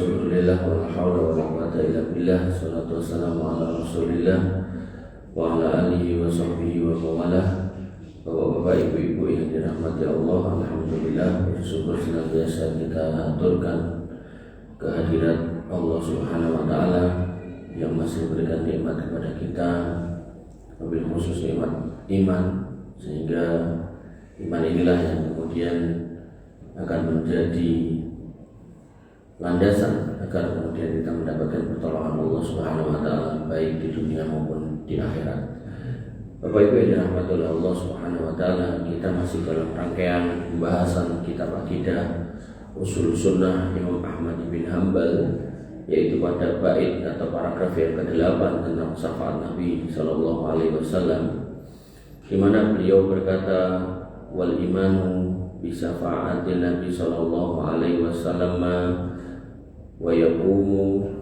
syukurillah wa la hawla wa la quwwata illa billah. Salatu wassalamu ala rasulillah wa ala alihi wa sahbihi wa mawalah. Bapak-bapak, ibu-ibu yang dirahmati Allah, alhamdulillah, bersyukur senantiasa kita aturkan kehadirat Allah Subhanahu wa taala yang masih memberikan nikmat kepada kita, wabil khusus nikmat iman, sehingga iman inilah yang kemudian akan menjadi landasan agar kemudian kita mendapatkan pertolongan Allah Subhanahu wa taala baik di dunia maupun di akhirat. Bapak Ibu yang dirahmati oleh Allah Subhanahu wa taala, kita masih dalam rangkaian pembahasan kitab Aqidah Ushul Sunnah Imam Ahmad bin Hanbal, yaitu pada bait atau paragraf yang ke-8 tentang syafaat Nabi sallallahu alaihi wasallam, di mana beliau berkata, wal imanu bi syafaatil Nabi sallallahu alaihi wasallam wa yaqumu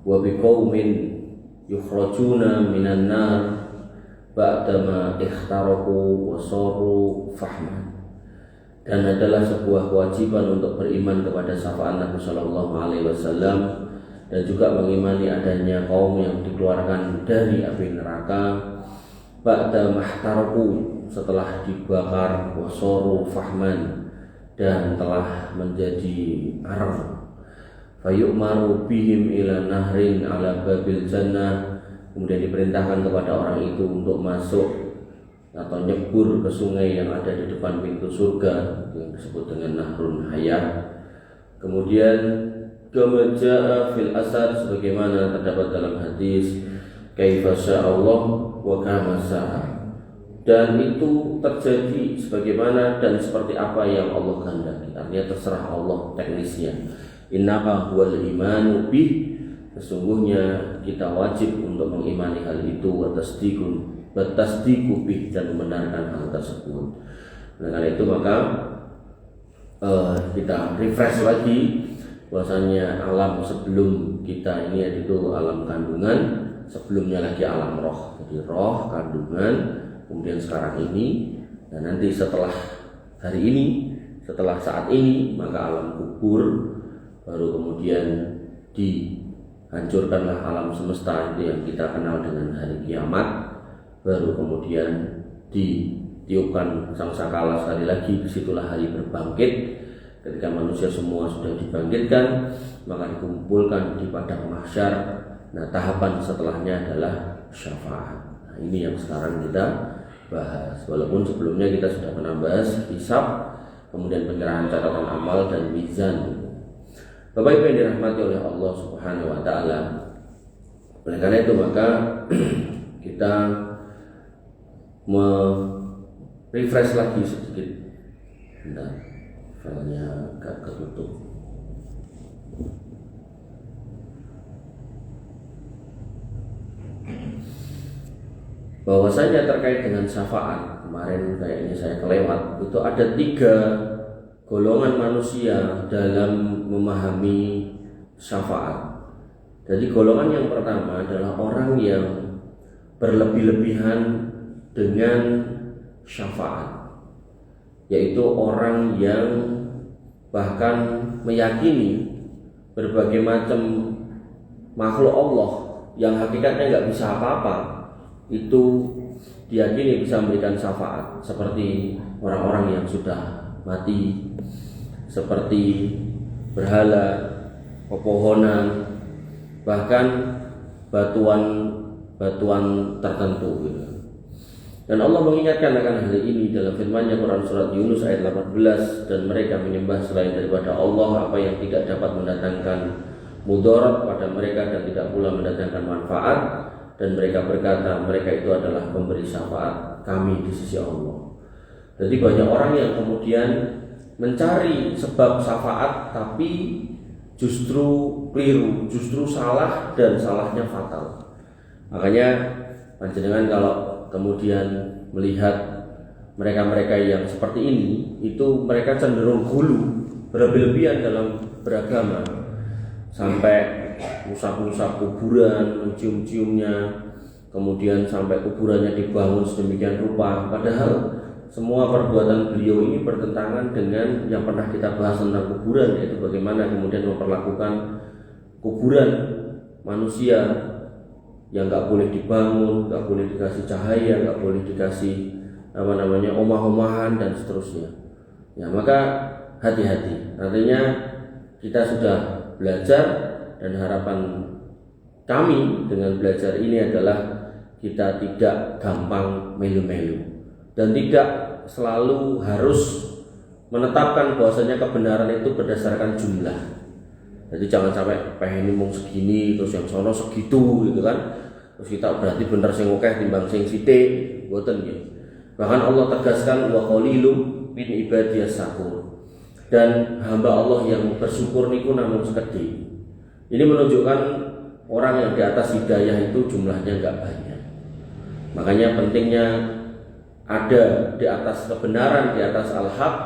wa biqaumin yukhrajuna minan nar ba'dama ikhtaraku wa saru fahman. Dan adalah sebuah kewajiban untuk beriman kepada syafaat Nabi sallallahu alaihi wasallam dan juga mengimani adanya kaum yang dikeluarkan dari api neraka ba'dama ikhtaraku, setelah dibakar, wa saru fahman, dan telah menjadi arang. Fayu'maru bihim ila nahrin ala babil jannah, kemudian diperintahkan kepada orang itu untuk masuk atau nyebur ke sungai yang ada di depan pintu surga yang disebut dengan Nahrun Hayat. Kemudian kama jaa fil asar, sebagaimana terdapat dalam hadis, kaifa Allah wa kama syaa, dan itu terjadi sebagaimana dan seperti apa yang Allah kehendaki. Artinya terserah Allah teknisnya. Innaka huwal imanu bih, sesungguhnya kita wajib untuk mengimani hal itu, wa tasdiqu bih, dan membenarkan hal tersebut. Dengan itu maka kita refresh lagi bahwasanya alam sebelum kita ini yaitu alam kandungan, sebelumnya lagi alam roh. Jadi roh, kandungan, kemudian sekarang ini, dan nanti setelah hari ini, setelah saat ini, maka alam kubur, baru kemudian dihancurkanlah alam semesta itu yang kita kenal dengan hari kiamat, baru kemudian ditiupkan sangkakala sekali lagi. Disitulah hari berbangkit, ketika manusia semua sudah dibangkitkan, maka dikumpulkan di padang mahsyar. Nah, tahapan setelahnya adalah syafaat. Nah, ini yang sekarang kita bahas, walaupun sebelumnya kita sudah pernah bahas hisab, kemudian penyerahan catatan amal dan mizan. Bapak Ibu yang dirahmati oleh Allah Subhanahu wa taala, oleh karena itu maka kita refresh lagi sedikit. Bentar, filenya agak ketutup. Bahwasanya terkait dengan syafaat, kemarin kayaknya saya kelewat, itu ada 3 golongan manusia dalam memahami syafaat. Jadi golongan yang pertama adalah orang yang berlebih-lebihan dengan syafaat, yaitu orang yang bahkan meyakini berbagai macam makhluk Allah yang hakikatnya nggak bisa apa-apa itu diyakini bisa memberikan syafaat, seperti orang-orang yang sudah mati, seperti berhala, pepohonan, bahkan batuan tertentu gitu. Dan Allah mengingatkan akan hal ini dalam firman-Nya Quran surat Yunus ayat 18, dan mereka menyembah selain daripada Allah apa yang tidak dapat mendatangkan mudarat pada mereka dan tidak pula mendatangkan manfaat, dan mereka berkata mereka itu adalah pemberi syafaat kami di sisi Allah. Jadi banyak orang yang kemudian mencari sebab syafaat tapi justru keliru, justru salah, dan salahnya fatal. Makanya panjenengan kalau kemudian melihat mereka-mereka yang seperti ini, itu mereka cenderung gulu, berlebihan dalam beragama, sampai usap-usap kuburan, mencium-ciumnya, kemudian sampai kuburannya dibangun sedemikian rupa, padahal semua perbuatan beliau ini bertentangan dengan yang pernah kita bahas tentang kuburan, yaitu bagaimana kemudian memperlakukan kuburan manusia yang nggak boleh dibangun, nggak boleh dikasih cahaya, nggak boleh dikasih omah-omahan dan seterusnya. Ya, maka hati-hati. Artinya kita sudah belajar, dan harapan kami dengan belajar ini adalah kita tidak gampang melu-melu dan tidak selalu harus menetapkan bahwasanya kebenaran itu berdasarkan jumlah. Jadi jangan sampai pengen ngomong segini terus yang sono segitu gitu kan. Terus kita berarti bener sing akeh timbang sing sithik, mboten nggih. Bahkan Allah tegaskan wa qalilum min ibadiyas syakur. Dan hamba Allah yang bersyukur niku namun sekedhik. Ini menunjukkan orang yang di atas hidayah itu jumlahnya enggak banyak. Makanya pentingnya ada di atas kebenaran, di atas al-haq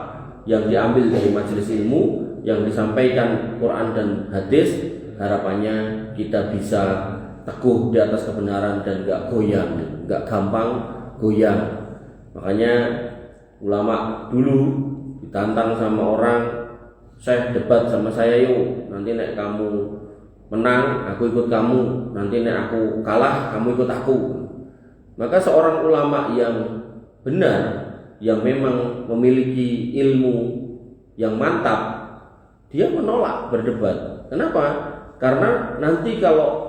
yang diambil dari majelis ilmu yang disampaikan Quran dan hadis. Harapannya kita bisa teguh di atas kebenaran dan enggak goyang, enggak gampang goyang. Makanya ulama dulu ditantang sama orang, "Syekh, debat sama saya yuk, nanti nek kamu menang aku ikut kamu, nanti nek aku kalah kamu ikut aku." Maka seorang ulama yang benar, yang memang memiliki ilmu yang mantap, dia menolak berdebat. Kenapa? Karena nanti kalau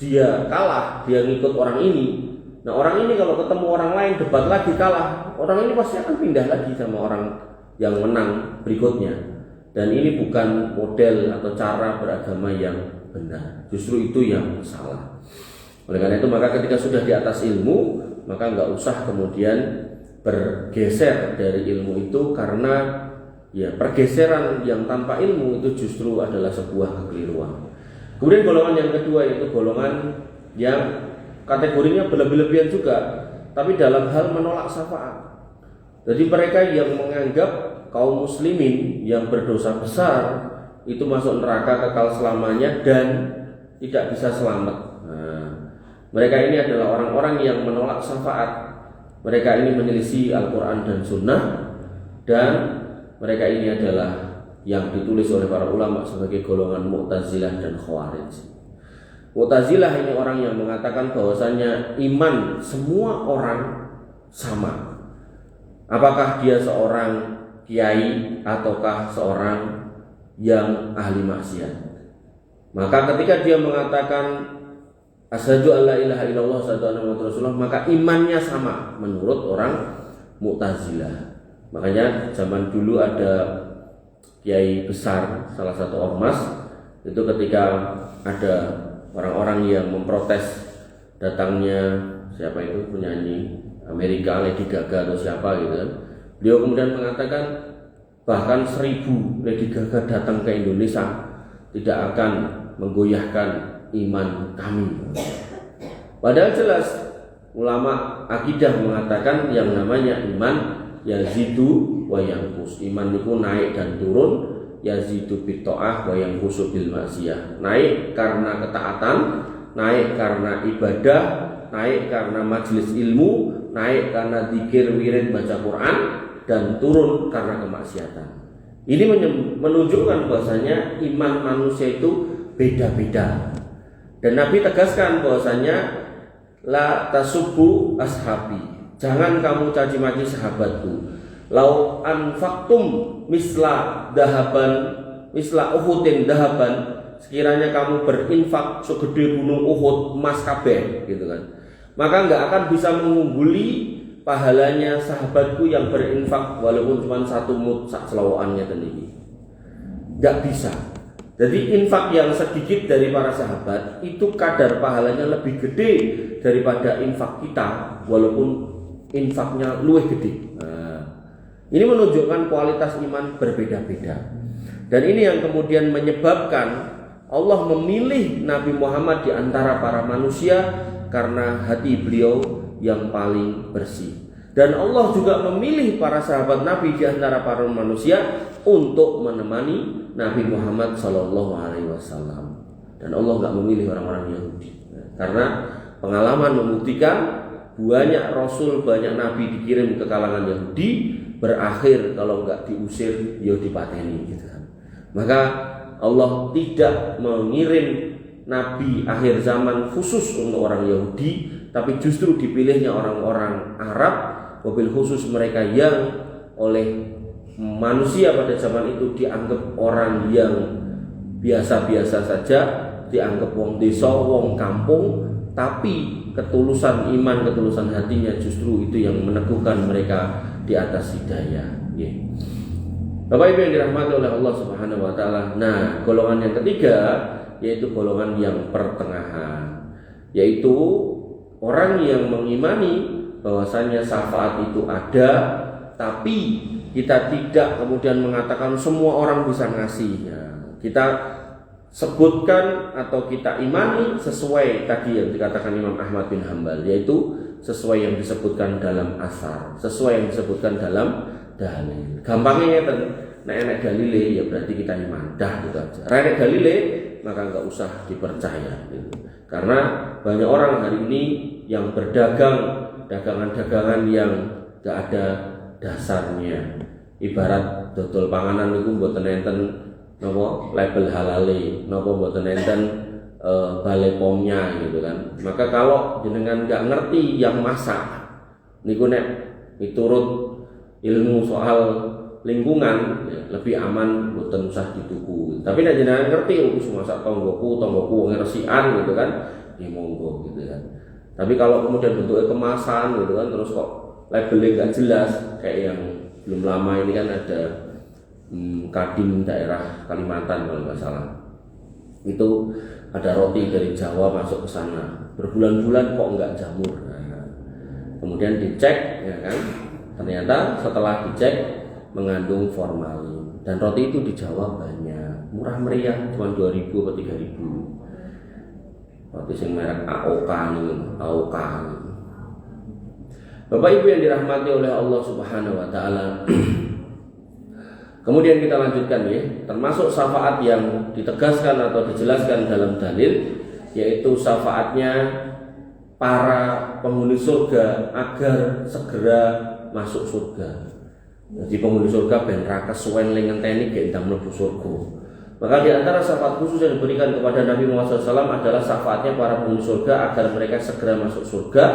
dia kalah, dia ngikut orang ini. Nah, orang ini kalau ketemu orang lain debat lagi kalah, orang ini pasti akan pindah lagi sama orang yang menang berikutnya. Dan ini bukan model atau cara beragama yang benar. Justru itu yang salah. Oleh karena itu maka ketika sudah di atas ilmu, maka nggak usah kemudian bergeser dari ilmu itu, karena ya pergeseran yang tanpa ilmu itu justru adalah sebuah kekeliruan. Kemudian golongan yang kedua yaitu golongan yang kategorinya berlebih-lebihan juga, tapi dalam hal menolak syafaat. Jadi mereka yang menganggap kaum muslimin yang berdosa besar itu masuk neraka kekal selamanya dan tidak bisa selamat. Mereka ini adalah orang-orang yang menolak syafaat. Mereka ini menyelisih Al-Quran dan Sunnah, dan mereka ini adalah yang ditulis oleh para ulama sebagai golongan Mu'tazilah dan Khawarij. Mu'tazilah ini orang yang mengatakan bahwasanya iman semua orang sama. Apakah dia seorang kiai ataukah seorang yang ahli maksiat. Maka ketika dia mengatakan asyhadu alla ilaha illallah wa asyhadu anna muhammadar rasulullah, maka imannya sama menurut orang Mu'tazilah. Makanya zaman dulu ada kiai besar, salah satu ormas, itu ketika ada orang-orang yang memprotes datangnya siapa itu penyanyi Amerika, Lady Gaga atau siapa gitu kan, beliau kemudian mengatakan bahkan 1000 Lady Gaga datang ke Indonesia tidak akan menggoyahkan iman kami. Padahal jelas ulama akidah mengatakan yang namanya iman yazidu wa yanqus. Iman itu naik dan turun, yazidu bit ta'ah wa yanqusu bil maksiyah. Naik karena ketaatan, naik karena ibadah, naik karena majelis ilmu, naik karena zikir, wirid, baca Quran, dan turun karena kemaksiatan. Ini menunjukkan bahwasanya iman manusia itu beda-beda. Dan Nabi tegaskan bahwasanya la tasubbu ashabi, jangan kamu caci maki sahabatku. Lau anfaqtum misla dahaban, misla uhudin dahaban, sekiranya kamu berinfak segede gunung Uhud emas kabeh gitu kan, maka enggak akan bisa mengungguli pahalanya sahabatku yang berinfak walaupun cuma 1 mud sak selawaannya tadi. Enggak bisa. Jadi infak yang sedikit dari para sahabat itu kadar pahalanya lebih gede daripada infak kita walaupun infaknya luwih gede. Ini menunjukkan kualitas iman berbeda-beda. Dan ini yang kemudian menyebabkan Allah memilih Nabi Muhammad di antara para manusia karena hati beliau yang paling bersih. Dan Allah juga memilih para sahabat Nabi di antara para manusia untuk menemani Nabi Muhammad SAW. Dan Allah nggak memilih orang-orang Yahudi, karena pengalaman membuktikan banyak rasul, banyak nabi dikirim ke kalangan Yahudi, berakhir kalau enggak diusir ya dipateni gitu kan. Maka Allah tidak mengirim nabi akhir zaman khusus untuk orang Yahudi, tapi justru dipilihnya orang-orang Arab, wabil khusus mereka yang oleh manusia pada zaman itu dianggap orang yang biasa-biasa saja, dianggap wong desa, wong kampung, tapi ketulusan iman, ketulusan hatinya justru itu yang meneguhkan mereka di atas hidayah. Bapak Ibu yang dirahmati oleh Allah Subhanahu wa taala. Nah, golongan yang ketiga yaitu golongan yang pertengahan, yaitu orang yang mengimani bahwasanya syafaat itu ada, tapi kita tidak kemudian mengatakan semua orang bisa ngasihnya. Kita sebutkan atau kita imani sesuai tadi yang dikatakan Imam Ahmad bin Hanbal, yaitu sesuai yang disebutkan dalam asar, sesuai yang disebutkan dalam dalil. Gampangnya kan, nek dalile ya berarti kita iman, dah gitu aja. Nek dalile maka nggak usah dipercaya gitu. Karena banyak orang hari ini yang berdagang dagangan-dagangan yang nggak ada dasarnya. Ibarat dodol panganan itu mboten enten napa label halale, napa mboten enten Balai POM-nya gitu kan. Maka kalau jenengan nggak ngerti yang masak niku nek miturut ilmu soal lingkungan ya, lebih aman mboten usah dituku. Tapi nek jenengan ngerti wis masak tonggoku wong resikan gitu kan, ya monggo gitu kan. Tapi kalau kemudian bentuknya kemasan gitu kan, terus kok labelnya nggak jelas, kayak yang belum lama ini kan ada Kadin daerah Kalimantan kalau nggak salah, itu ada roti dari Jawa masuk ke sana, berbulan-bulan kok nggak jamur. Nah, kemudian dicek ya kan, ternyata setelah dicek mengandung formalin, dan roti itu di Jawa banyak, murah meriah, cuma 2.000 atau 3.000. Roti sing merek AOK nih, AOK. Bapak Ibu yang dirahmati oleh Allah Subhanahu wa taala. Kemudian kita lanjutkan ya, termasuk syafaat yang ditegaskan atau dijelaskan dalam dalil, yaitu syafaatnya para penghuni surga agar segera masuk surga. Jadi penghuni surga ben ra kesuwen ling ngenteni gendang mlebu surga. Maka di antara syafaat khusus yang diberikan kepada Nabi Muhammad SAW adalah syafaatnya para penghuni surga agar mereka segera masuk surga.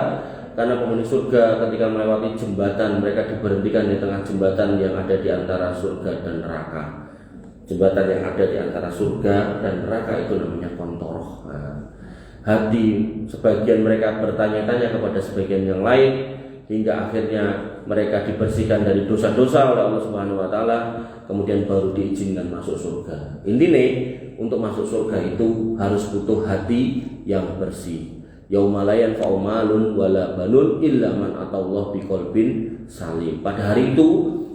Karena penghuni surga ketika melewati jembatan, mereka diberhentikan di tengah jembatan yang ada di antara surga dan neraka. Jembatan yang ada di antara surga dan neraka itu namanya Kontoroh. Nah, hati sebagian mereka bertanya-tanya kepada sebagian yang lain, hingga akhirnya mereka dibersihkan dari dosa-dosa oleh Allah Subhanahu wa taala, kemudian baru diizinkan masuk surga. Intinya untuk masuk surga itu harus butuh hati yang bersih. Yauma la yanfa'u malun wala banun illa man atallaha biqalbin salim. Pada hari itu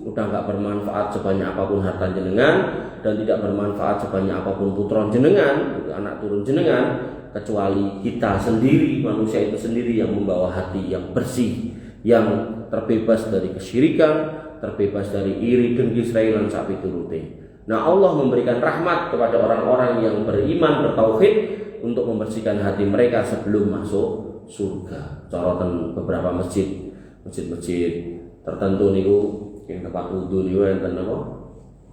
udah enggak bermanfaat sebanyak apapun harta jenengan, dan tidak bermanfaat sebanyak apapun putra jenengan, anak turun jenengan, kecuali kita sendiri, manusia itu sendiri yang membawa hati yang bersih, yang terbebas dari kesyirikan, terbebas dari iri, dengki, serailan, sapi turute. Nah, Allah memberikan rahmat kepada orang-orang yang beriman, bertauhid, untuk membersihkan hati mereka sebelum masuk surga. Corotan beberapa masjid tertentu niku yang tempat wudu niku enten apa?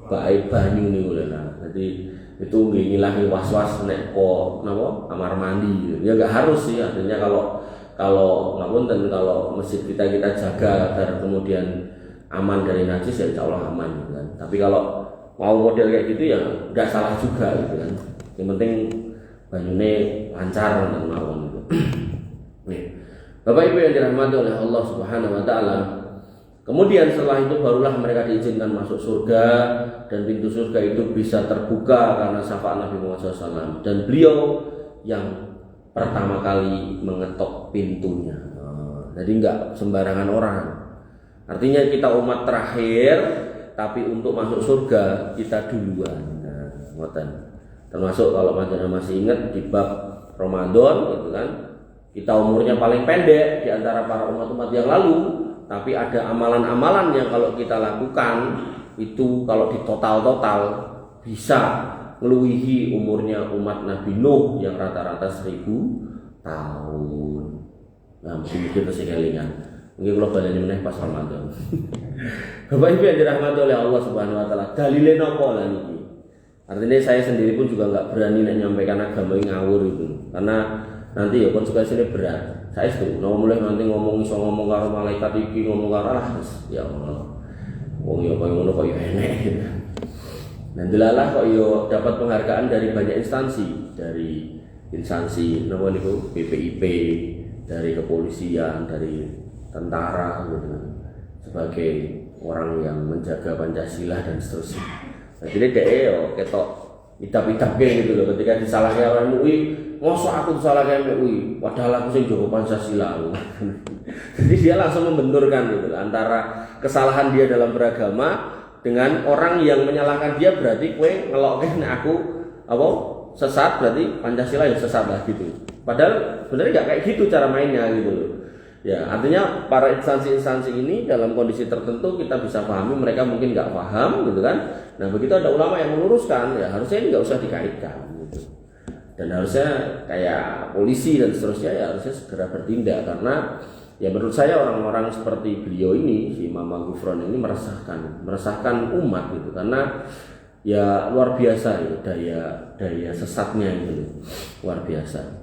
Bae banyu niku lho. Jadi itu ngilangi was-was nek kok napa kamar mandi. Ya enggak harus sih, artinya kalau ngapunten, kalau masjid kita jaga agar kemudian aman dari najis, ya insyaallah aman gitu kan. Tapi kalau mau model kayak gitu ya enggak salah juga gitu kan. Yang penting banyune lancar dan mawon itu. Bapak Ibu yang dirahmati oleh Allah Subhanahu wa taala. Kemudian setelah itu barulah mereka diizinkan masuk surga, dan pintu surga itu bisa terbuka karena syafaat Nabi Muhammad SAW, dan beliau yang pertama kali mengetok pintunya. Jadi enggak sembarangan orang. Artinya kita umat terakhir, tapi untuk masuk surga kita duluan. Nah, ngoten. Termasuk kalau masih ingat di bab Ramadan gitu kan, kita umurnya paling pendek di antara para umat-umat yang lalu, tapi ada amalan-amalan yang kalau kita lakukan itu kalau di total bisa meluihi umurnya umat Nabi Nuh yang rata-rata 1000 tahun. Nah, mesti terus kelingan. Mungkin kalau baleni meneh pas Ramadan. Bapak Ibu yang dirahmati oleh Allah Subhanahu wa taala, dalile napa lan iki? Artinya saya sendiri pun juga nggak berani menyampaikan agama yang ngawur itu, karena nanti ya konsekuensinya berat. Saya itu, mulai nanti ngomong karo malaikat iki, ngomong karo Allah, ya Allah. Wong yo koyo ngono kok yo enek. Dan delalah kok yo dapat penghargaan dari banyak instansi, dari instansi napa niku BPIP, dari kepolisian, dari tentara gitu, sebagai orang yang menjaga Pancasila dan seterusnya. Nah, jadi yo ketok idap-idap gitu loh ketika disalahkan orang MUI, mosok aku disalahkan MUI, padahal aku sing jaga Pancasila. Jadi dia langsung membenturkan gitu antara kesalahan dia dalam beragama dengan orang yang menyalahkan dia, berarti kue ngelokke nek aku apa sesat berarti Pancasila yang sesat lah gitu. Padahal sebenarnya nggak kayak gitu cara mainnya gitu loh. Ya, artinya para instansi-instansi ini dalam kondisi tertentu kita bisa pahami, mereka mungkin nggak paham gitu kan. Nah begitu ada ulama yang meluruskan, ya harusnya ini nggak usah dikaitkan gitu. Dan harusnya kayak polisi dan seterusnya ya harusnya segera bertindak, karena ya menurut saya orang-orang seperti beliau ini, si Mama Gufron ini meresahkan umat gitu, karena ya luar biasa ya daya sesatnya itu luar biasa.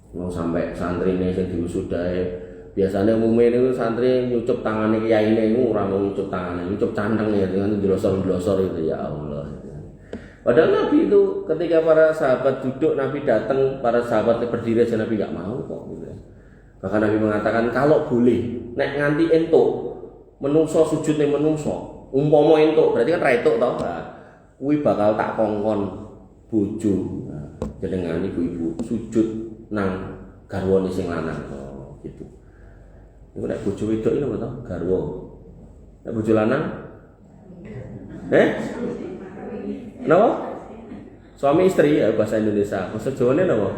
Mau sampai santri ini yang diusudai, biasanya umumnya itu santri nyucup tangannya kiai ini orang mau nyucup tangannya, nyucup cantang ya dengan glosor itu, ya Allah. Padahal Nabi itu ketika para sahabat duduk, Nabi datang, para sahabat berdiri aja Nabi nggak mau kok gitu. Bahkan Nabi mengatakan kalau boleh nek nganti entuk menungso sujud ning menungso, umpama entuk berarti kan ra entuk to. Nah, kuwi bakal tak kongkon bojo. Nah, jenengan ibu-ibu sujud nang garwane sing lanang gitu. Iku nek bojo wedok iki napa to? Garwa. Nek bojo lanang? Napa? Suami istri ya bahasa Indonesia. Bahasa Jawane napa?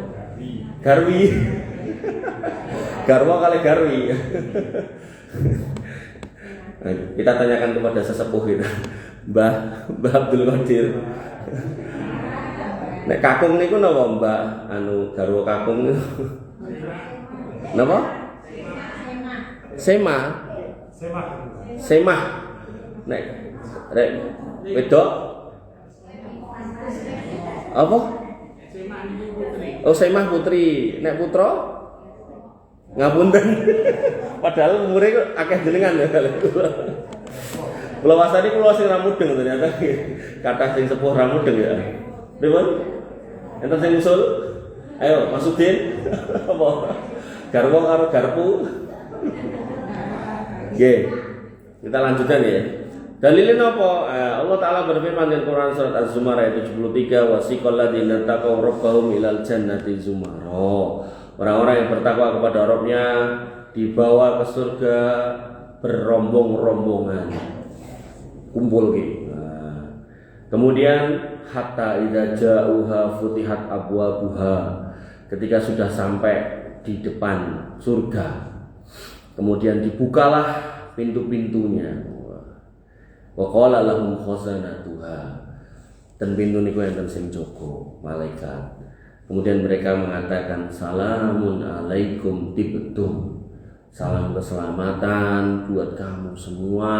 Garwi. Garwa kali garwi. Nah, kita tanyakan kepada sesepuh kita, Mbah Abdul Qadir. Nek kakung niku napa Mbak anu garwa kakung niku? Napa? Semah. Nek wedok apa? Oh, Semah putri. Nek putra? Ngapunten. Padahal umure kok akeh jenengan ya. Kula wasani kula sing ra mudeng ternyata kathah sing sepuh ra mudeng ya. Pripun? Enten sing usul? Ayo, Masudin. Apa? Garwa karo garpu. Nggih. Kita lanjutkan ya. Dalilin apa? Allah Ta'ala berfirman di Quran surat Az-Zumar ayat 73, wasiqal ladzina taqaw rabbahum ilal jannati zumara. Orang-orang yang bertakwa kepada Rabb-nya dibawa ke surga berombong-rombongan. Kumpul gitu. Nah, kemudian hatta idza ja'uha futihat abwabuha. Ketika sudah sampai di depan surga, kemudian dibukalah pintu-pintunya. Wa qala lahum khazanatuha, dan pintu niku enten sing jaga malaikat. Kemudian mereka mengatakan salamun alaikum tibtum, salam keselamatan buat kamu semua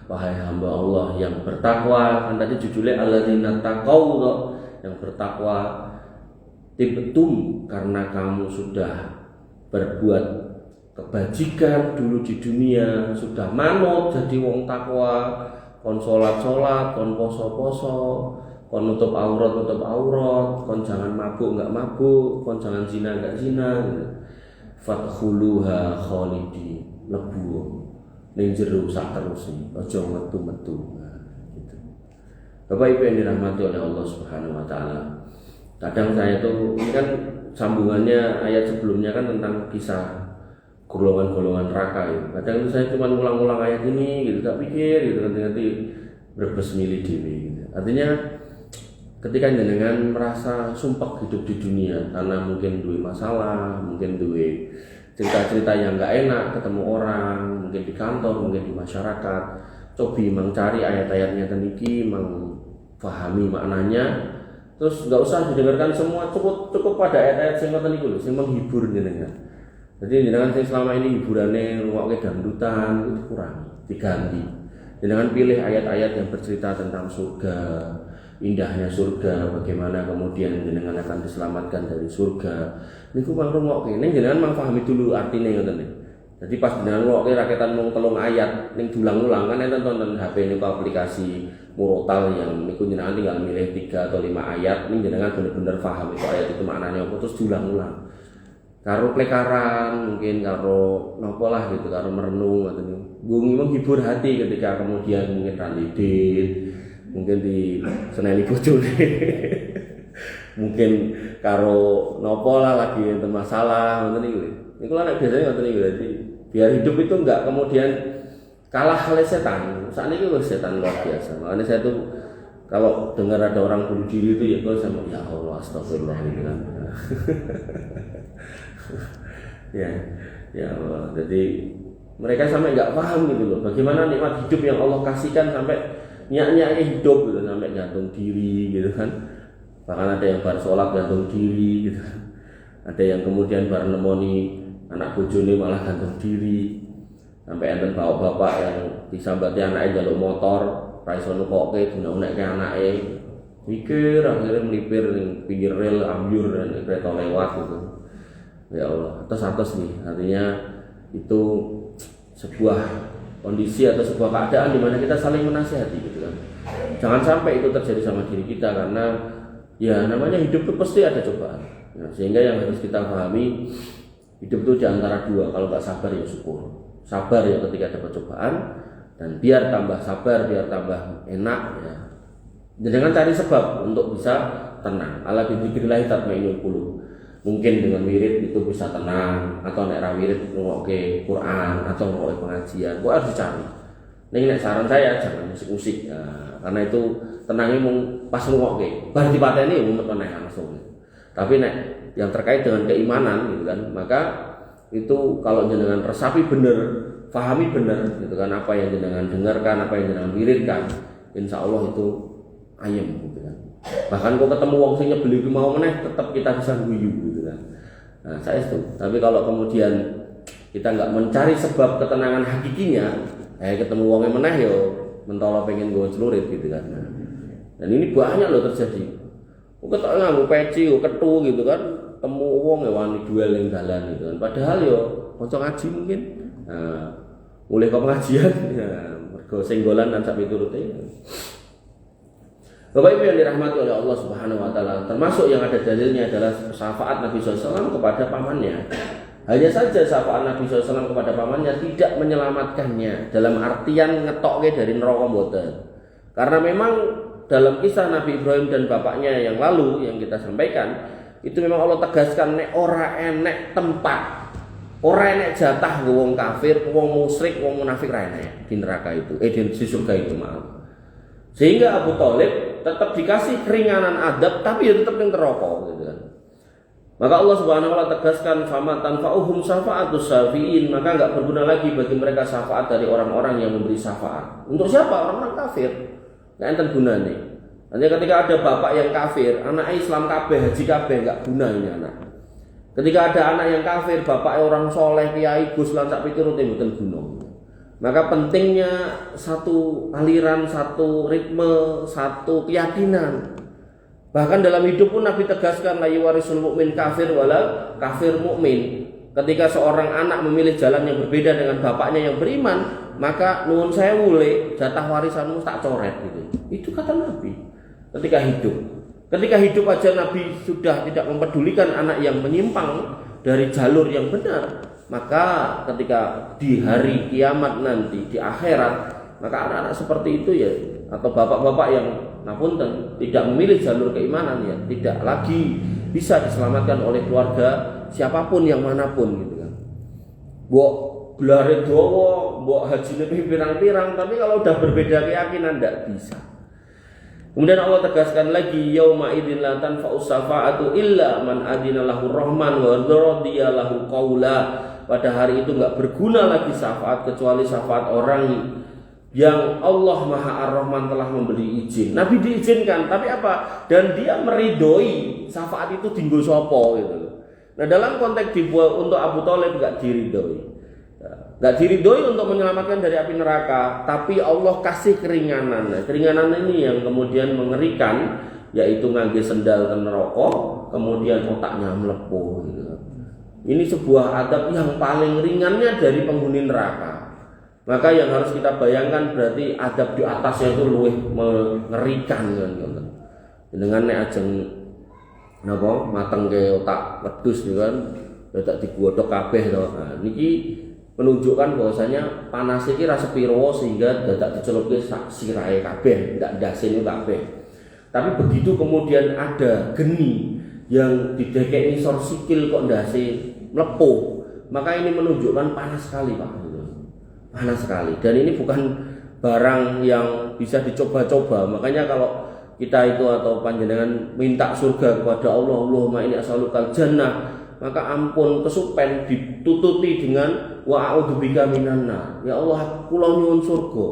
wahai hamba Allah yang bertakwa. Kan tadi judulnya alladzina taqaw, yang bertakwa. Tibtum karena kamu sudah berbuat kebajikan dulu di dunia, sudah manut jadi wong takwa, kon salat, kon poso-poso, kon nutup aurat, kon jangan mabuk enggak mabuk, kon jangan zina enggak zina. Fadkhuluha khalidi, lebu ning jero sak terusé, aja metu-metu. Gitu. Bapak Ibu yang dirahmati oleh Allah Subhanahu wa taala. Kadang saya tuh ini kan sambungannya ayat sebelumnya kan tentang kisah golongan-golongan neraka ya. Kadang itu saya cuma ngulang-ngulang ayat ini gitu, gak pikir gitu, nanti berbes milih diri gitu. Artinya ketika jenengan merasa sumpah hidup di dunia karena mungkin duwe masalah, mungkin duwe cerita-cerita yang gak enak ketemu orang, mungkin di kantor, mungkin di masyarakat, coba mencari ayat-ayatnya teniki, memahami maknanya, terus gak usah didengarkan semua, cukup pada ayat-ayat sing ngoten niku lho, sing menghibur jenengan. Jadi jenengan sing selama ini hiburannya rungokke dangdutan itu kurang, diganti. Jenengan pilih ayat-ayat yang bercerita tentang surga, indahnya surga, bagaimana kemudian jenengan akan diselamatkan dari surga. Niku mang rungokke, ning jenengan mang pahami dulu artine ngoten niku. Jadi pas jenengan rungokke raketan mung 3 ayat ning dulang-ulang kan enten tonton HP niku aplikasi Murotal yang niku jenengan tinggal milih 3 atau 5 ayat ning jenengan bener-bener paham itu ayat itu maknanya apa terus diulang-ulang. Karo plekaran mungkin karo nopo lah gitu, karo merenung atau nih menghibur hati ketika kemudian mungkin randidit, mungkin di seneni bojone mungkin karo nopo lah lagi enten masalah ngoten niku. Niku lha biasanya ngoten niku. Jadi biar hidup itu enggak kemudian kalah oleh setan. Saat ini itu setan luar biasa. Makanya saya tuh kalau dengar ada orang bunuh diri itu ya kalau sama ya Allah astagfirullah gitu kan. ya Allah. Jadi mereka sampai nggak paham gitu loh bagaimana nikmat hidup yang Allah kasihkan sampai nyak-nyaknya hidup gitu sampai gantung diri gitu kan. Bahkan ada yang bar sholat gantung diri gitu kan. Ada yang kemudian bar nemoni anak bojone malah gantung diri. Sampai enten bapak-bapak yang disambati anaknya jaluk motor ra iso nukokke dunek-unekke anake. Mikir akhirnya melipir ning pinggir rel ambyur dan kereta lewat gitu. Ya Allah, atas nih, artinya itu sebuah kondisi atau sebuah keadaan di mana kita saling menasihati gitu kan. Jangan sampai itu terjadi sama diri kita karena ya namanya hidup itu pasti ada cobaan. Nah, sehingga yang harus kita pahami hidup itu di antara dua, kalau nggak sabar ya syukur. Sabar ya ketika ada cobaan dan biar tambah sabar, biar tambah enak ya. Jangan cari sebab untuk bisa tenang. Ala bidzikrillah tatmainnul qulub. Mungkin dengan wirid itu bisa tenang atau nek ra wirid ngrungokke Quran atau ngrungokke pengajian. Kok harus dicari. Nek saran saya jangan musik-musik. Nah, karena itu tenangnya mung pas ngrungokke. Bar dipateni mumet meneh langsung. Tapi nek yang terkait dengan keimanan gitu kan, maka itu kalau jenengan resapi bener, pahami bener gitu kan apa yang jenengan dengarkan, apa yang jenengan wiridkan, insya Allah itu ayem gitu kan. Bahkan kok ketemu wong sing nyebeli ki mau meneh tetap kita bisa guyu gitu kan. Nah, saya itu. Tapi kalau kemudian kita enggak mencari sebab ketenangan hakikinya, ketemu wongnya meneh yo mentolo pengen nggo celurit gitu kan. Dan ini banyak loh terjadi. Kok ketok nganggo peci, ketu gitu kan, temu wong ya wani duel ning dalan gitu kan. Padahal yo kanca ngaji mungkin. Nah, mulai ke pengajian ya mergo senggolan dan sak piturute. Bapak Ibu yang dirahmati oleh Allah Subhanahu wa taala, termasuk yang ada dalilnya adalah syafaat Nabi SAW kepada pamannya. Hanya saja syafaat Nabi SAW kepada pamannya tidak menyelamatkannya dalam artian ngetokke dari neraka mboten. Karena memang dalam kisah Nabi Ibrahim dan bapaknya yang lalu yang kita sampaikan, itu memang Allah tegaskan nek ora enek tempat, ora enek jatah wong kafir, wong musyrik, wong munafik ra enek di neraka itu, di surga itu maaf. Sehingga Abu Thalib tetap dikasih keringanan adab tapi ya tetap yang neraka gitu kan. Maka Allah Subhanahu wa taala tegaskan fama tanfa'uhum syafa'atus syafi'in, maka enggak berguna lagi bagi mereka syafaat dari orang-orang yang memberi syafaat. Untuk siapa? Orang-orang kafir. Enggak enten gunane. Nanti ketika ada bapak yang kafir, anak Islam kabeh, haji kabeh enggak guna ini anak. Ketika ada anak yang kafir, bapak orang soleh, kiai, gus lan sak piturute mboten guna. Maka pentingnya satu aliran, satu ritme, satu keyakinan. Bahkan dalam hidup pun Nabi tegaskan la yuwarisul mukmin kafir wala kafir mukmin. Ketika seorang anak memilih jalan yang berbeda dengan bapaknya yang beriman, maka nuwun sewu le jatah warisanmu tak coret gitu. Itu kata Nabi ketika hidup. Ketika hidup aja Nabi sudah tidak mempedulikan anak yang menyimpang dari jalur yang benar. Maka ketika di hari kiamat nanti, di akhirat, maka anak-anak seperti itu ya, atau bapak-bapak yang napunten tidak memilih jalur keimanan ya, tidak lagi bisa diselamatkan oleh keluarga siapapun yang manapun gitu kan. Mbok gelare dawa, mbok hajine pirang-pirang, tapi kalau udah berbeda keyakinan tidak bisa. Kemudian Allah tegaskan lagi yauma idzin la tanfa'u syafa'atu illa man adina lahu rahman wa radiya lahu qaula. Pada hari itu enggak berguna lagi syafaat kecuali syafaat orang yang Allah Maha Ar-Rahman telah memberi izin. Nabi diizinkan, tapi apa? Dan dia meridhoi syafaat itu dinggo sapa gitu. Nah dalam konteks dibuat untuk Abu Thalib nggak diridhoi, nggak diridhoi untuk menyelamatkan dari api neraka, tapi Allah kasih keringanan. Nah, keringanan ini yang kemudian mengerikan, yaitu ngangge sendal ke neraka, kemudian otaknya melepuh. Gitu. Ini sebuah adab yang paling ringannya dari penghuni neraka. Maka yang harus kita bayangkan berarti adab di atasnya itu luwih mengerikan kan. Dengan nek ajeng napa mateng ke otak wedhus gitu kan, tak digodhog kabeh to. Nah, niki menunjukkan bahwasanya panas iki ra sepiro sehingga dadak dicelupke sak sirahe kabeh, ndak ndasene kabeh. Tapi begitu kemudian ada geni yang didekek ngisor sikil kok ndase melepuh, maka ini menunjukkan panas sekali Pak. Panas sekali, dan ini bukan barang yang bisa dicoba-coba. Makanya kalau kita itu atau panjenengan minta surga kepada Allah, Allahumma inni as'alukal jannah, maka ampun kesupen ditututi dengan wa a'udzubika minan nar. Ya Allah, kula nyuwun surga.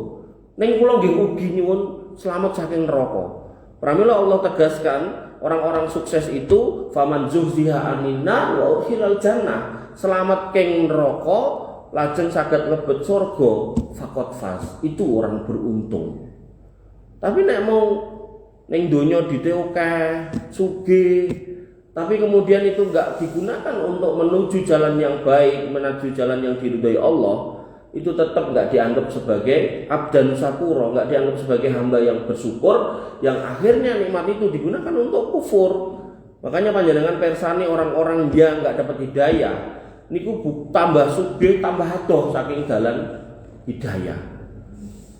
Ning kula nggih ugi nyuwun selamat saking neraka. Pramila Allah tegaskan orang-orang sukses itu faman zuhziha 'anil nar wa udkhilal jannah. Selamat keng neraka lajeng saged mlebet surga faqad faz. Itu orang beruntung. Tapi nek mau ning donya diteokeh sugih, tapi kemudian itu enggak digunakan untuk menuju jalan yang baik, menuju jalan yang diridhai Allah, itu tetap enggak dianggap sebagai abdan syakura, enggak dianggap sebagai hamba yang bersyukur, yang akhirnya nikmat itu digunakan untuk kufur. Makanya panjenengan persani orang-orang yang enggak dapat hidayah niku tambah sugih, tambah adoh saking dalan hidayah.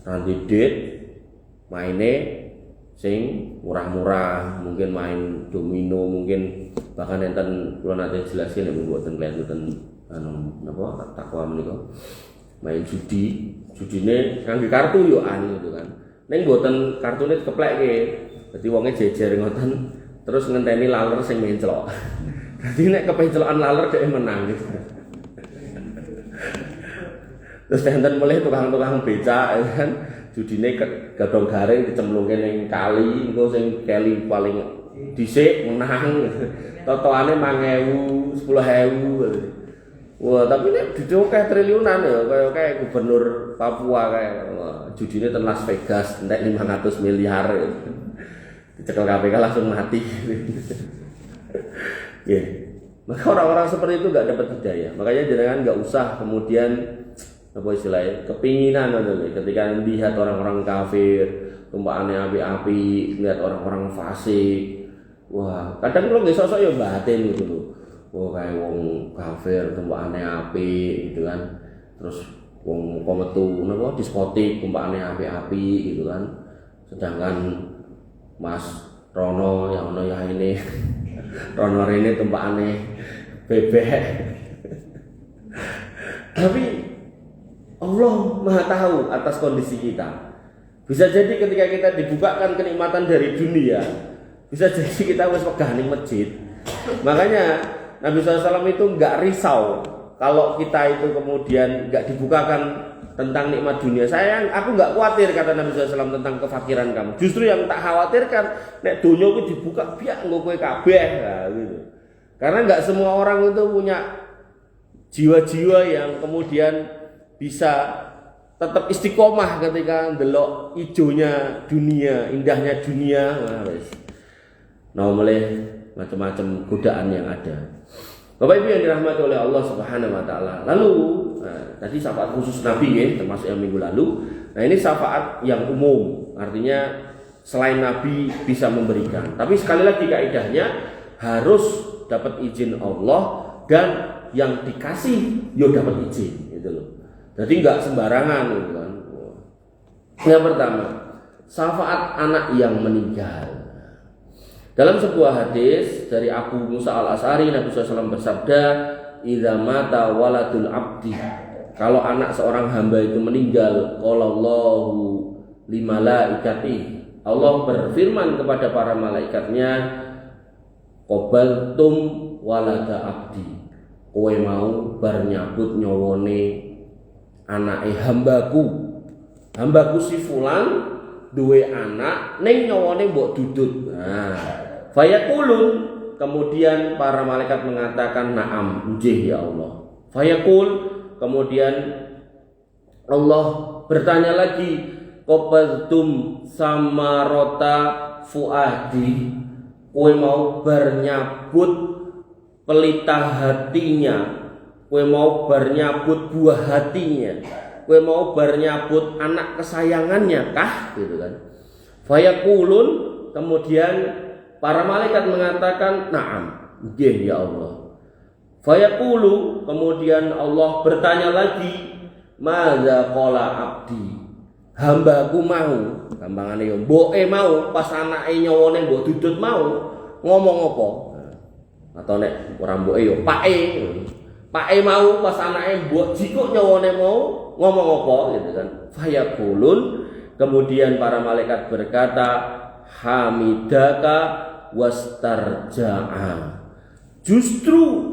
Randidit maine sing murah-murah, mungkin main domino, mungkin bahkan enten kula nate jelasin nek mboten kelihatan napa takwa menika. Main judine ngangge kartu yo gitu kan. Ning mboten kartune dikeplekke. Dadi wonge jejer ngoten terus ngenteni laler sing menclok. Dadi nek kepencelokan laler dhek menang gitu. Terus enten mulih tukang-tukang becak kan. Judine gadong garing dicemplungke ning kali, engko sing kali paling dhisik menang. Totoane 5.000, 10.000. Wah, tapi nek didokeh triliunan ya kaya gubernur Papua kae. Judine ten Las Vegas entek 500 miliar. Dicekel KPK langsung mati. Ya. Maka orang-orang seperti itu enggak dapat hidayah. Makanya jangan enggak usah kemudian apa istilahnya kepinginan ketika lihat orang-orang kafir tumpahannya api-api, lihat orang-orang fasik, wah kadang lo nggak sosok ya batin gitu loh, wah kayak wong kafir tumpahannya api gitu kan, terus wong kometu napa diskotik tumpahannya api-api gitu kan, sedangkan Mas Rono yang ono ya ini Rono ini tumpahannya bebek. Tapi Allah Maha tahu atas kondisi kita. Bisa jadi ketika kita dibukakan kenikmatan dari dunia, bisa jadi kita wis wegah ning masjid. Makanya Nabi SAW itu enggak risau kalau kita itu kemudian enggak dibukakan tentang nikmat dunia. Aku enggak khawatir kata Nabi SAW tentang kefakiran kamu. Justru yang tak khawatirkan nek dunia itu dibuka biak nggo kowe kabeh gitu. Karena enggak semua orang itu punya jiwa-jiwa yang kemudian bisa tetap istiqomah ketika ndelok ijonya dunia, indahnya dunia. Nah, mulai macam-macam godaan yang ada. Bapak Ibu yang dirahmati oleh Allah Subhanahu wa taala. Lalu, tadi syafaat khusus Nabi ya, termasuk yang minggu lalu. Nah, ini syafaat yang umum. Artinya selain Nabi bisa memberikan. Tapi sekali lagi kaidahnya harus dapat izin Allah dan yang dikasih yo dapat izin gitu loh. Jadi enggak sembarangan gitu kan. Yang pertama, syafaat anak yang meninggal. Dalam sebuah hadis dari Abu Musa al-Asy'ari, Nabi SAW bersabda, "Idza mata waladul abdi." Kalau anak seorang hamba itu meninggal, qalallahu limalaikati. Allah berfirman kepada para malaikatnya, "Qabaltum walada abdi." Kowe mau bar nyabut nyawone anake hambaku si fulan duwe anak ning nyawane mbok dudut. Nah, fayaqulun kemudian para malaikat mengatakan na'am, nggih ya Allah. Fayaqul, kemudian Allah bertanya lagi, qabaltum samarota fuadi, kowe mau bernyabut pelita hatinya, kowe mau bernyabut buah hatinya, kowe mau bernyabut anak kesayangannya kah, gitu kan. Fayaqulun, kemudian para malaikat mengatakan na'am, nggih ya Allah. Fayaqulu, kemudian Allah bertanya lagi, madza qala abdi, hambaku mau, gampangane yo mboke mau pas anake nyawane mbok dudut mau ngomong apa? Atau nek ora mboke yo pake mau pas anake mbok jikuk nyawane mau ngomong apa, gitu kan. Fayaqulun, kemudian para malaikat berkata, hamidaka wastarja'a, justru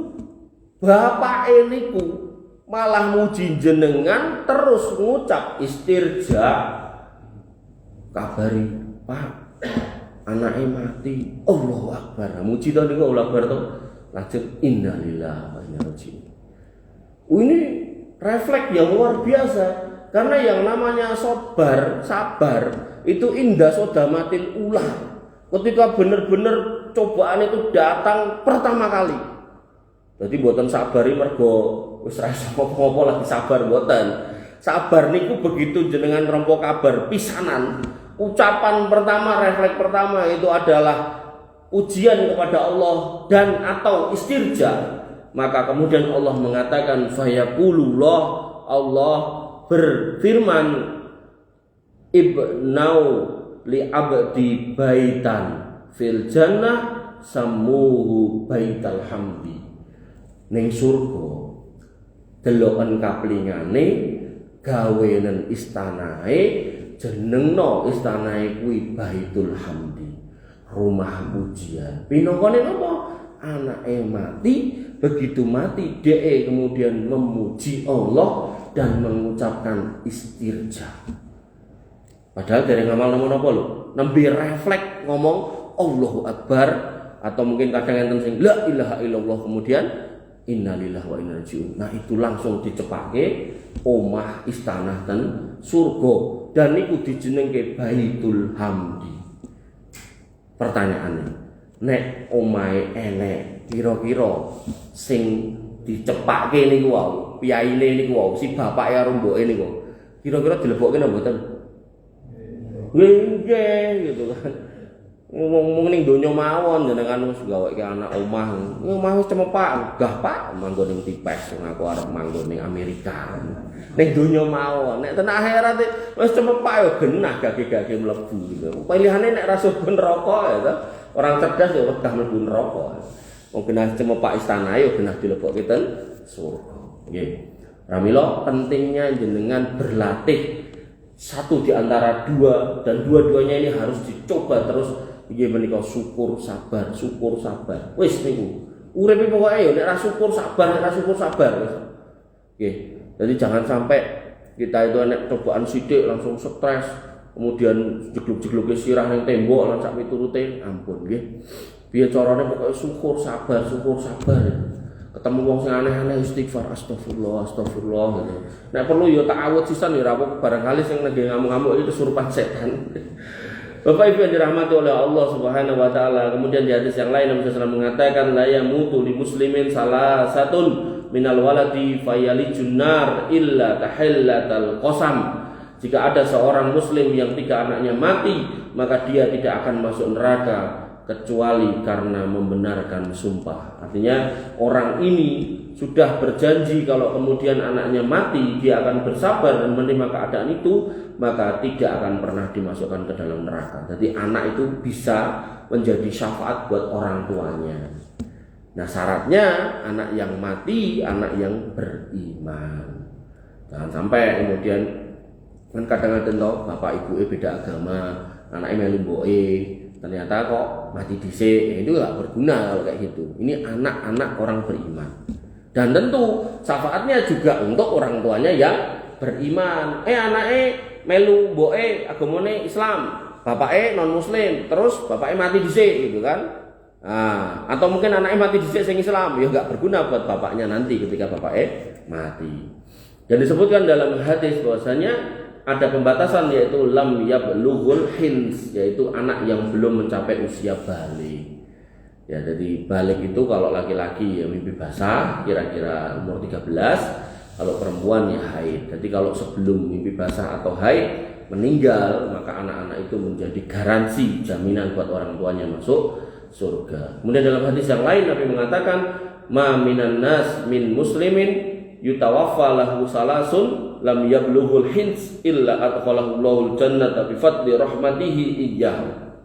bapak niku malah muji jenengan terus ngucap istirja, kabari Pak anake mati, Allahu Akbar, muji to niku Allahu Akbar to, lajeng innalillahi wa inna ilaihi raji'un. Ini refleks yang luar biasa, karena yang namanya sabar itu indah sodamatil ulah, ketika benar-benar cobaan itu datang pertama kali. Jadi mboten sabari mergo wis ra iso apa-apa lagi sabar, mboten. Sabar niku begitu jenengan rempo kabar pisanan, ucapan pertama, refleks pertama itu adalah ujian kepada Allah dan atau istirja, maka kemudian Allah mengatakan fayaqulullah, Allah berfirman, ibnau li abdi baitan fil jannah sammuhu baital hamdi. Ning surga deloken kaplingane gawenen istanae, jenengno istanae kuwi Baitul Hamdi, rumah pujian. Pinangkane napa? Anake mati, begitu mati dhek kemudian memuji Allah dan mengucapkan istirja. Padahal dari ngamal namun apa lho? Nembe refleks ngomong Allahu Akbar, atau mungkin kadang enten sing la ilaha illallah kemudian innalillahi wa inna ilaihi raji'un. Nah, itu langsung dicepake omah istana ten surga dan niku dijenengke Baitul Hamdi. Pertanyaannya, nek omahe elek, kira-kira sing dicepake niku wau, piyaine niku wau, si bapak karo mboke niku, kira-kira dilebokke napa mboten? Nggih, gitu kan. Ngomong ning donya mawon jenengan wis gaweke anak omah. Omah wis cemepak, gah Pak, manggon ning tipes, aku arep manggon ning Amerika. Ning donya mawon, nek ten akhirat wis cemepak ya genah gage-gage mlebu gitu. Pilihane nek ra suben neraka ya to. Orang cerdas ya wedah mlebu neraka. Wong genah cemepak istana ya genah dilebokke ten surga. Nggih. Pramila pentingnya jenengan berlatih satu di antara dua, dan dua-duanya ini harus dicoba terus. Nggih menika syukur sabar. Wis niku. Uripe pokoke ya nek ra syukur sabar, wis. Nggih. Jadi jangan sampai kita itu nek cobaan sithik langsung stres, kemudian jegluk-jegluke sirah ning tembok lan sak miturute, ampun nggih. Piye carane pokoke syukur sabar. Ketemu wong sing aneh-aneh istighfar astagfirullah gitu. Nek perlu ya ta'awudz sisan ya apa barangkali sing nggih ngamuk-ngamuk itu kesurupan setan. Bapak Ibu yang dirahmati oleh Allah Subhanahu wa taala. Kemudian di hadis yang lain Nabi sallallahu mengatakan la yamutu li muslimin salasatun minal waladi fayalijun nar illa tahillatal qasam. Jika ada seorang muslim yang 3 anaknya mati, maka dia tidak akan masuk neraka kecuali karena membenarkan sumpah. Artinya orang ini sudah berjanji kalau kemudian anaknya mati dia akan bersabar dan menerima keadaan itu, maka tidak akan pernah dimasukkan ke dalam neraka. Jadi anak itu bisa menjadi syafaat buat orang tuanya. Nah, syaratnya anak yang mati, anak yang beriman. Jangan sampai kemudian kan kadang-kadang toh bapak ibu beda agama, anaknya melu mboke, ternyata kok mati dhisik, itu enggak berguna kalau kayak gitu. Ini anak-anak orang beriman. Dan tentu syafaatnya juga untuk orang tuanya yang beriman. Anake melu mboke agamane Islam, bapake non muslim, terus bapake mati dhisik gitu kan. Atau mungkin anaknya mati dhisik sing Islam, ya enggak berguna buat bapaknya nanti ketika bapaknya mati. Dan disebutkan dalam hadis bahwasanya ada pembatasan, yaitu lam yablughul hins, yaitu anak yang belum mencapai usia balik. Ya, jadi balik itu kalau laki-laki ya mimpi basah kira-kira umur 13, kalau perempuan ya haid. Jadi kalau sebelum mimpi basah atau haid meninggal, maka anak-anak itu menjadi garansi jaminan buat orang tuanya masuk surga. Kemudian dalam hadis yang lain Nabi mengatakan, ma minan nas min muslimin yutawaffa lahu salasun lam yablughul hins illa adkhalahu Allahul jannata bi fadli rahmatihi iyyahu.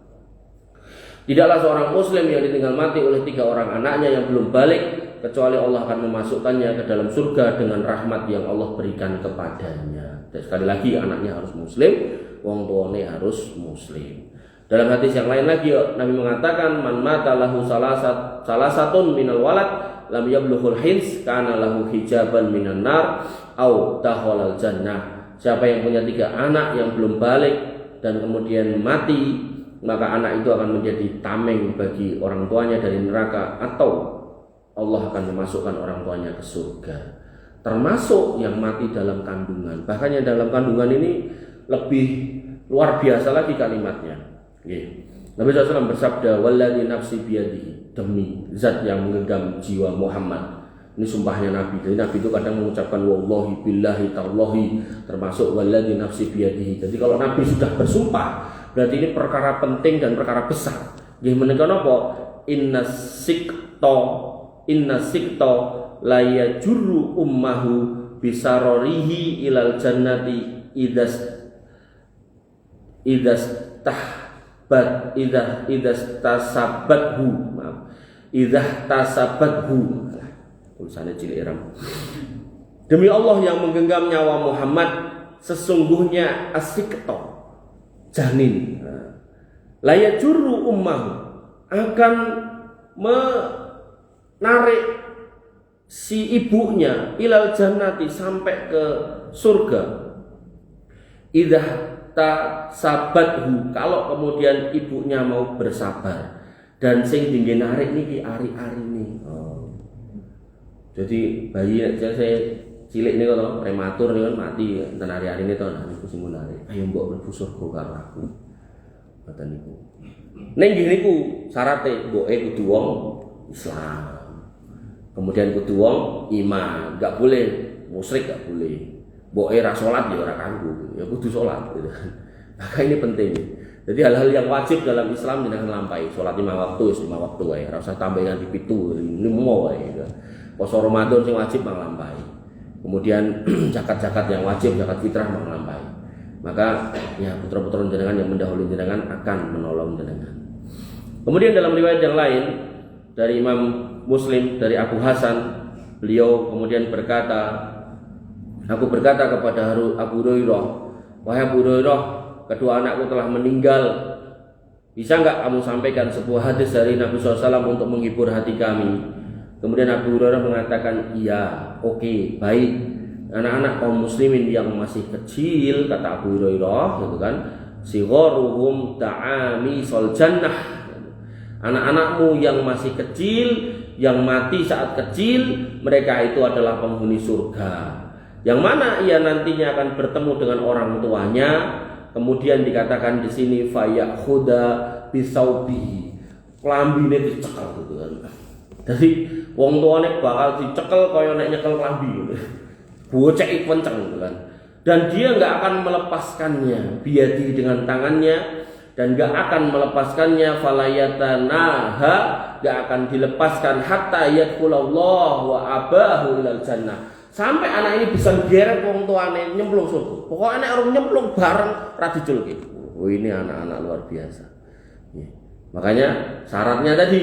Tidaklah seorang muslim yang ditinggal mati oleh 3 orang anaknya yang belum balik, kecuali Allah akan memasukkannya ke dalam surga dengan rahmat yang Allah berikan kepadanya. Dan sekali lagi anaknya harus muslim, wong tuane harus muslim. Dalam hadis yang lain lagi Nabi mengatakan, man mata lahu salasatun minal walad lam yablughul hins kana lahu hijaban minan nar au dakhalal jannah. Siapa yang punya 3 anak yang belum balik dan kemudian mati, maka anak itu akan menjadi tameng bagi orang tuanya dari neraka, atau Allah akan memasukkan orang tuanya ke surga. Termasuk yang mati dalam kandungan. Bahkan yang dalam kandungan ini lebih luar biasa lagi kalimatnya. Nabi SAW bersabda, walladzi nafsi biyadihi, demi zat yang menggenggam jiwa Muhammad. Ini sumpahnya Nabi. Jadi Nabi itu kadang mengucapkan wallahi billahi tallahi, termasuk walladzi nafsi biyadihi. Jadi kalau Nabi sudah bersumpah, berarti ini perkara penting dan perkara besar. Nggih menika napa? Inna sikto la yajurru ummahu bisarorihi ilal jannati idas tasabathu. Tulisannya cilik ram. Demi Allah yang menggenggam nyawa Muhammad, sesungguhnya asikto janin layak juru ummahu akan menarik si ibunya ilal jannati sampai ke surga. Idah tasabathu, kalau kemudian ibunya mau bersabar. Dan sing tinggi narik niki ari-ari nih. Jadi bayi saya cilik nih kalau prematur nih kan mati enten hari-hari ini to niku sing menarik. Ayo mbok mlebu surga karo aku. Ngoten niku. Ning nggih niku syaraté mboke kudu wong Islam. Kemudian kudu wong iman, enggak boleh musyrik, enggak boleh. Mboke ra salat ya ora kanggo, ya kudu salat gitu. Maka ini penting. Jadi hal-hal yang wajib dalam Islam jangan lampahi. Salat 5 waktu, 5 waktu wae, ora usah tambah nganti 7, 5 wae gitu. Puasa Ramadan sing wajib manglampahi. Kemudian zakat-zakat yang wajib, zakat fitrah manglampahi. Maka ya putra-putra jenengan yang mendahului jenengan akan menolong jenengan. Kemudian dalam riwayat yang lain dari Imam Muslim dari Abu Hasan, beliau kemudian berkata, aku berkata kepada Abu Hurairah, wahai Abu Hurairah, kedua anakku telah meninggal. Bisa enggak kamu sampaikan sebuah hadis dari Nabi SAW untuk menghibur hati kami? Kemudian Abu Hurairah mengatakan, iya, oke, baik. Anak-anak kaum muslimin yang masih kecil, kata Abu Hurairah, gitu kan, sigharuhum ta'ami sol jannah. Anak-anakmu yang masih kecil, yang mati saat kecil, mereka itu adalah penghuni surga. Yang mana ia nantinya akan bertemu dengan orang tuanya. Kemudian dikatakan di sini fayakhuda bisaubi, klambine dicekel gitu kan. Jadi wong tuane bakal dicekel kaya nek nyekel klambi gitu. Bocek kenceng gitu kan. Dan dia enggak akan melepaskannya biadi dengan tangannya, dan enggak akan melepaskannya falayatanaha, enggak akan dilepaskan hatta yadkhulallahu wa abahu ilal jannah. Sampai anak ini bisa geret wong tuane nyemplung surga. Pokoknya nek orang nyemplung bareng ra diculke. Oh, ini anak-anak luar biasa. Ya. Makanya syaratnya tadi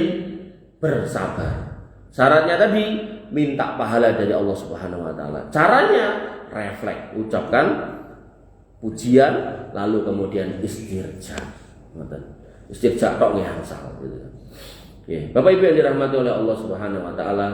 bersabar. Syaratnya tadi minta pahala dari Allah Subhanahu wa taala. Caranya refleks, ucapkan pujian lalu kemudian istirja. Ngoten. Istirja tok nggih asal gitu. Ya, Bapak Ibu yang dirahmati oleh Allah Subhanahu wa taala.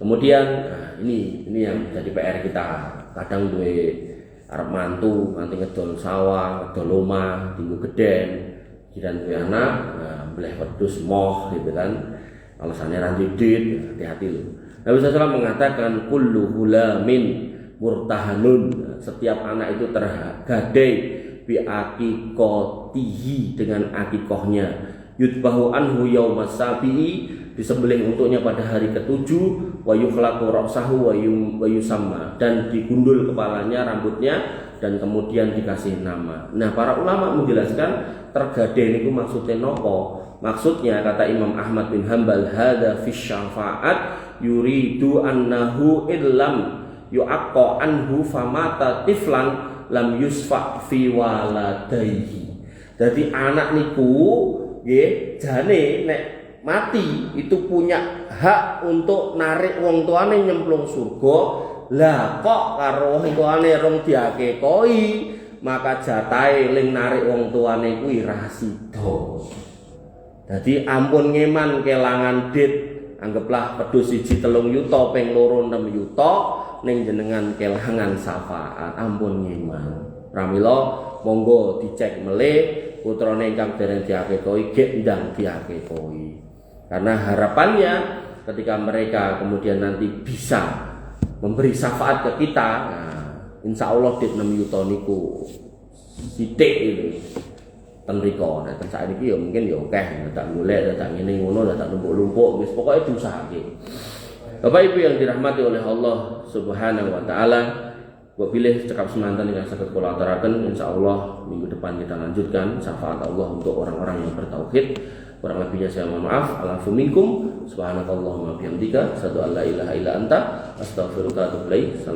Kemudian ini yang jadi PR kita. Kadang duwe arep mantu nganti ngedol sawah, ngedol omah, tinggu geden. jiran punya anak, nah, boleh wedhus moh gitu kan, alasannya ranjidit, hati-hati loh. Nabi SAW mengatakan kullu hulamin murtahanun, setiap anak itu tergadai bi aqiqatihi, dengan akikohnya, yutbahu anhu yaumas sabi'i, disembelih untuknya pada hari ke-7, wa yukhlaqu ra'sahu wa yusamma, dan digundul kepalanya, rambutnya, dan kemudian dikasih nama. Nah, para ulama menjelaskan tergadai niku maksudnya nopo? Maksudnya kata Imam Ahmad bin Hanbal, hadza fi syafa'at yuridu annahu illam yu'aqqa anhu famata tiflan lam yusfa fi waladaihi. Jadi anak niku nggih jane nek mati itu punya hak untuk narik wong tuane nyemplung surga. Lah kok karo wong tuane rong diakekoi, maka jatahe ling narik wong tuane kuwi ra sida. Dadi ampun ngeman kelangan dit, anggaplah pedus 1 3 yuta ping 2 6 yuta ning jenengan kelangan syafaat, ampun ngeman. Pramila monggo dicek melih putrane ingkang dereng diakekoi gek ndang diakekoi. Karena harapannya ketika mereka kemudian nanti bisa memberi syafaat ke kita, nah, insya Allah dit 6 yuta niku sithik itu ten mriko. Nek ten saiki ya mungkin ya akeh, dadak golek, dadak ngene ngono, dadak lumpuk-lumpuk, wis pokoke diusahake. Bapak Ibu yang dirahmati oleh Allah Subhanahu wa taala, pilih cekap semanten yang saged kula aturaken, insyaallah minggu depan kita lanjutkan syafaat Allah untuk orang-orang yang bertauhid. Kurang lebihnya saya mohon maaf. Alafu minkum subhanakallahumma bihamdika asyhadu an la ilaha illa anta astaghfiruka wa atubu ilaik.